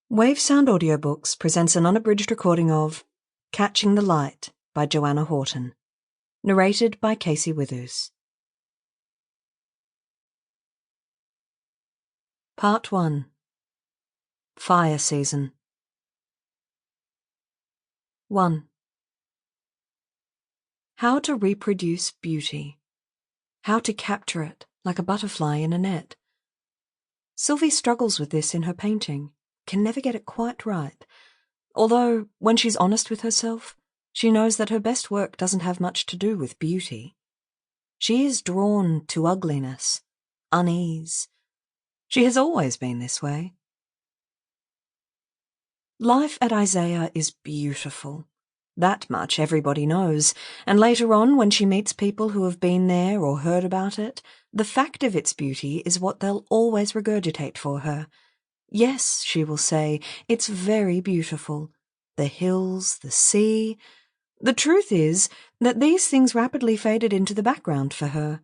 Wave Sound Audiobooks presents an unabridged recording of Catching the Light by Joanna Horton, narrated by Withoos. Part 1. Fire Season. 1. How to reproduce beauty. How to capture it like a butterfly in a net. Sylvie struggles with this in her painting, can never get it quite right, although, when she's honest with herself, she knows that her best work doesn't have much to do with beauty. She is drawn to ugliness, unease. She has always been this way. Life at Isaiah is beautiful. That much everybody knows, and later on, when she meets people who have been there or heard about it, the fact of its beauty is what they'll always regurgitate for her. Yes, she will say, it's very beautiful. The hills, the sea. The truth is that these things rapidly faded into the background for her.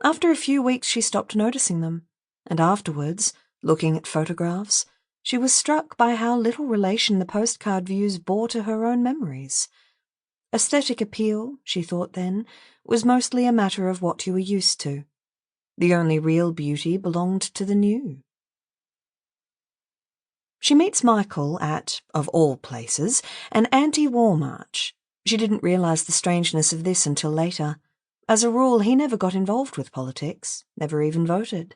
After a few weeks she stopped noticing them, and afterwards, looking at photographs, she was struck by how little relation the postcard views bore to her own memories. Aesthetic appeal, she thought then, was mostly a matter of what you were used to. The only real beauty belonged to the new. She meets Michael at, of all places, an anti-war march. She didn't realize the strangeness of this until later. As a rule, he never got involved with politics, never even voted.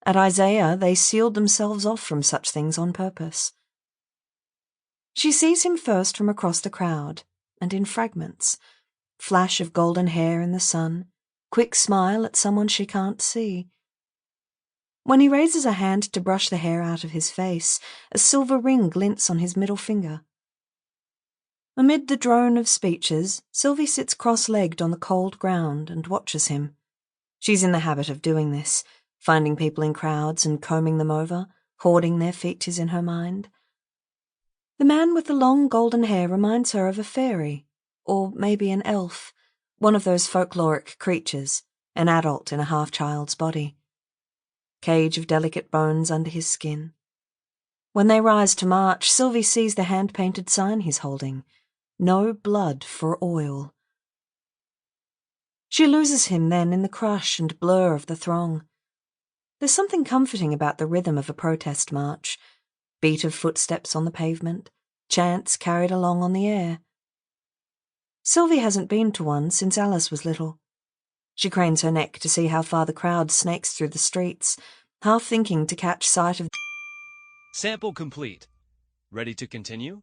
At Isaiah, they sealed themselves off from such things on purpose. She sees him first from across the crowd, and in fragments. Flash of golden hair in the sun, quick smile at someone she can't see. When he raises a hand to brush the hair out of his face, a silver ring glints on his middle finger. Amid the drone of speeches, Sylvie sits cross-legged on the cold ground and watches him. She's in the habit of doing this, finding people in crowds and combing them over, hoarding their features in her mind. The man with the long golden hair reminds her of a fairy, or maybe an elf, one of those folkloric creatures, an adult in a half-child's body. Cage of delicate bones under his skin. When they rise to march, Sylvie sees the hand-painted sign he's holding. No blood for oil. She loses him then in the crush and blur of the throng. There's something comforting about the rhythm of a protest march. Beat of footsteps on the pavement, chants carried along on the air. Sylvie hasn't been to one since Alice was little. She cranes her neck to see how far the crowd snakes through the streets, half thinking to catch sight of... Sample complete. Ready to continue?